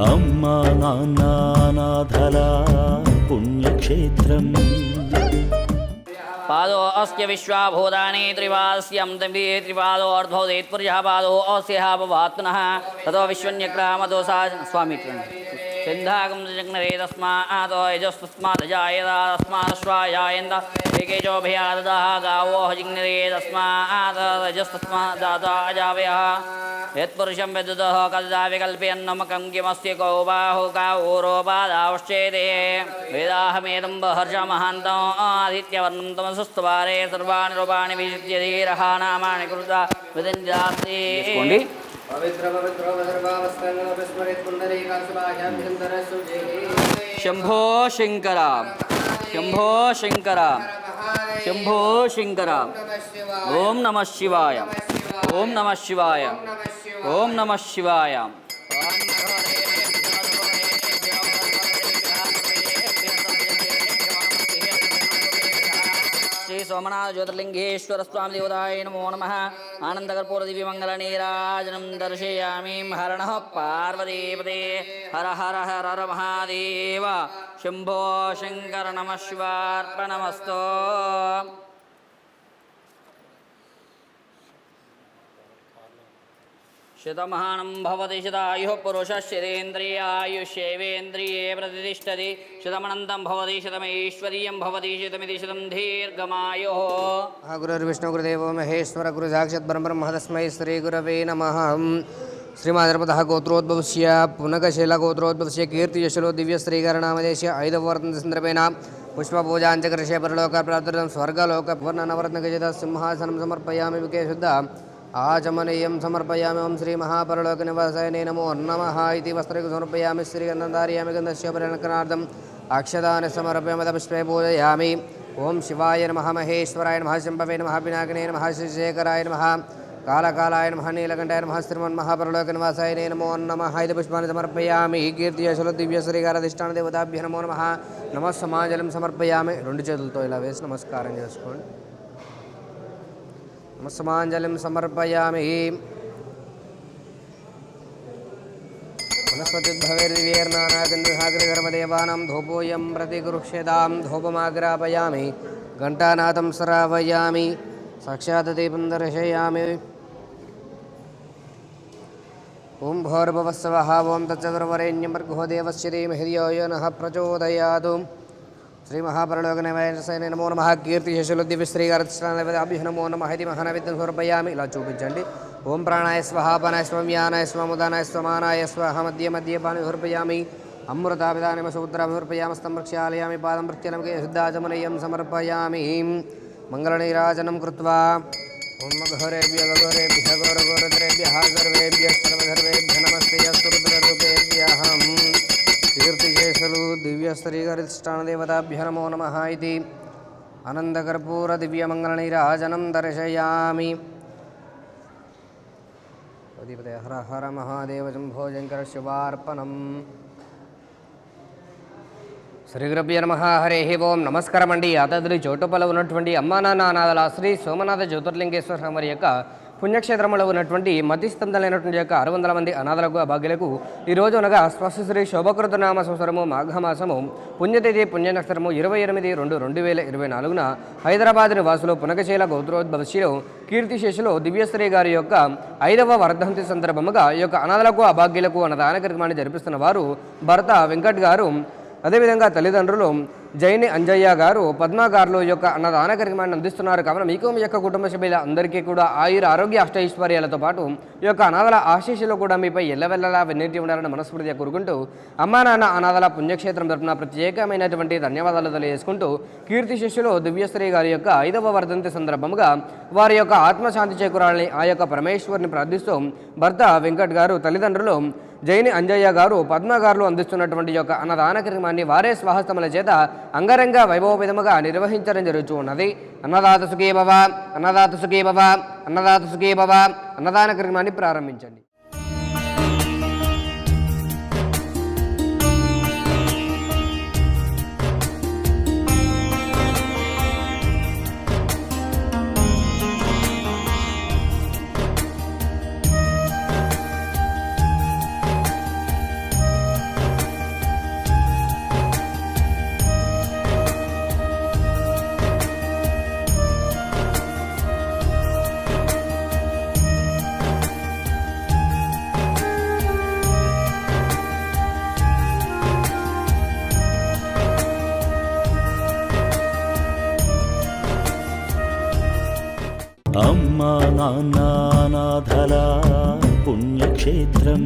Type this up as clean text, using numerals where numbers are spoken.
అమ్మా నాన్న అనాథల పుణ్యక్షేత్రం. पादो अस्य विश्वाभूतानि त्रिपादस्यं तम्बि त्रिपादो अर्धोदेत्पुरुषः पादो अस्यः भवात्मनः ततो विश्वन्यक्रामदोषा स्वामी सिन्धागं जग्नरे तस्मात् यजस्तस्मात् जायेत तस्मादश्वायायन्त एकेजोभयादः गावो जिग्नरे तस्मात् यजस्तस्मात् जाता अजावयः यत्पुरुषं विद्युतः कदा विकल्पयन्नमकं किमस्य कौ बाहु कावोरोपादावश्चेते वेदाहमेदं बहर्षमहान्तम् आदित्यवर्णं तमसस्तुवारे सर्वाणि रूपाणि विजित्य धीरः नामानि कृता विदिन्दास्ति. शंभो शंकर शंभो शंकर शंभो शंकर. ओम नमः शिवाय ओम नमः शिवाय ओम नमः शिवाय. श्री सोमनाथ ज्योतिर्लिंगेश्वर स्वामी देवताय नमो नमः. आनंदकर्पूर दिव्यमंगल नीराजनं दर्शयामि. हरणः पार्वतीपते हर हर हर हर महादेव. शंभो शंकर नमः शिवार्पणमस्तु. शतमानं भवति शतायुः पुरुषश्चेन्द्रिय आयुष्येवेन्द्रिये प्रतिष्ठति. शतमनन्तं भवति शतमैश्वर्यं भवति शतमिति शतं दीर्घमायुः. गुरुर्विष्णु गुरुदेवो महेश्वर गुरु साक्षात् परब्रह्म तस्मै श्रीगुरवे नमः. श्रीमाधर्पतः गोत्रोद्भवस्य पुनकशैलगोत्रोद्भवस्य कीर्तियशलो दिव्यश्रीकरणामदेश्य ऐदवर्तन संदर्भेण पुष्पपूजाञ्चकर्षे परलोकप्राप्त्यर्थं स्वर्गलोकवर्णनवर्तनगजत सिंहासनं समर्पयामि. विकेशुद्ध आचमनीयं समर्पयामि. ओं श्री महापरलोकनिवासाय नमो नमः इति वस्त्रं समर्पयामि. श्रीगन्धधारयामि. गन्धस्य परिणकनार्थम् अक्षतानि समर्पयामि. पुष्पे पूजयामि. ओं शिवाय नमः. महेश्वराय नमः. शम्भवे नमः. पिनाकिने नमः. श्रीशेखराय नमः. कालकालाय नमः. नीलकण्ठाय नमः. श्रीमन्महापरलोकनिवासाय नमो नमः इति पुष्पाणि समर्पयामि. कीर्तियशलो दिव्यश्रीकाराधिष्ठान देवताभ्यः नमो नमः. नमः समाजलं समर्पयामि. రెండు చేతులతో ఇలా వేసి నమస్కారం చేసుకోండి. नमस्माञ्जलिं समर्पयामि. वनस्पतिर्भवेर्दिव्यैर्नानागन्धसागरधर्मदेवानां धूपोऽयं प्रतिगृह्यतां धूपमाग्रापयामि. घण्टानादं श्रावयामि. साक्षात् दीपं दर्शयामि. ओं भूर्भुवस्सवः ओं तत्सवितुर्वरेण्यं भर्गो देवस्य धीमहि धियो यो नः प्रचोदयात्. श्री महापरलोकनिवासाय नमो नमः. कीर्तिशलो दिव्यश्रीकाराधिष्ठानाभ्यः नमो नमः इति महानैवेद्యం సమర్పయామి. ఇలా చూపించండి. ఓం ప్రాణాయ స్వః అపానాయ స్వః వ్యానాయ స్వః ఉదానాయ స్వః మానాయ స్వః మధ్య మధ్య పాని సమర్పయామి. అమృతాభిధానమ సూత్రం సమర్పయామి. స్తమక్షాలయామి. పాదం ప్రత్యనమకే శుద్ధాచమనీయం సమర్పయామి. మంగళనీరాజనం కృత్వా ఓం ఘోరేభ్యः ఘోరేభ్యः ఘోరఘోరతరేభ్యः సర్వేభ్యः సర్వధర్మేభ్యः నమస్తే అస్తు రుద్రరూపేభ్యः. कीर्तिशेषलु दिव्यश्रीकाराधिष्ठान देवताभ्यः नमो नमः इति आनन्दकर्पूर दिव्यमङ्गलनीराजनं दर्शयामि. पतिपते हर हर महादेव शम्भो शङ्कर शिवार्पणम्. శ్రీగురుభ్యో నమః. హరి ఓం. నమస్కారం అండి. యాదాద్రి చోటుపల్ల ఉన్నటువంటి అమ్మా నాన్న అనాథల శ్రీ సోమనాథ జ్యోతిర్లింగేశ్వర స్వామి యొక్క పుణ్యక్షేత్రంలో ఉన్నటువంటి మధ్యస్థందలైనటువంటి యొక్క 600 మంది అనాథలకు అభాగ్యులకు ఈరోజు అనగా స్వస్తిశ్రీ శోభకృతనామ సంవత్సరము మాఘమాసము పుణ్యతిథి పుణ్యనక్షత్రము 28/2/2024 హైదరాబాద్ నివాసులు పునకశైల గోత్రోద్భవశ్యలో కీర్తిశేషులు దివ్యశ్రీ గారి యొక్క 5వ వర్ధంతి సందర్భముగా ఈ యొక్క అనాథలకు అభాగ్యులకు అన్నదాన కార్యక్రమాన్ని జరిపిస్తున్న వారు భర్త వెంకట్ గారు, అదేవిధంగా తల్లిదండ్రులు జైని అంజయ్య గారు, పద్మా గారులు యొక్క అన్నదాన కార్యక్రమాన్ని అందిస్తున్నారు. కావున మీకు మీ యొక్క కుటుంబ సభ్యుల అందరికీ కూడా ఆయుర ఆరోగ్య అష్టైశ్వర్యాలతో పాటు ఈ యొక్క అనాథల ఆశీస్సులు కూడా మీపై ఎల్లవెల్లలా వెన్నెట్టి ఉండాలని మనస్ఫూర్తిగా కోరుకుంటూ అమ్మా నాన్న అనాథల పుణ్యక్షేత్రం తరపున ప్రత్యేకమైనటువంటి ధన్యవాదాలు తెలియజేసుకుంటూ కీర్తిశేషులు దివ్యశ్రీ గారి యొక్క 5వ వర్ధంతి సందర్భంగా వారి యొక్క ఆత్మశాంతి చేకూరాలని ఆ యొక్క పరమేశ్వరుని ప్రార్థిస్తూ భర్త వెంకట్ గారు, తల్లిదండ్రులు జైని అంజయ్య గారు, పద్మ గారులు అందిస్తున్నటువంటి యొక్క అన్నదాన కార్యక్రమాన్ని వారే స్వహస్తముల చేత అంగరంగ వైభవోపేతముగా నిర్వహించడం జరుగుతూ ఉన్నది. అన్నదాత సుఖీ భవ, అన్నదాత సుఖీ భవ, అన్నదాత సుఖీ భవ. అన్నదాన కార్యక్రమాన్ని ప్రారంభించండి. అమ్మా నాన్న అనాథల పుణ్యక్షేత్రం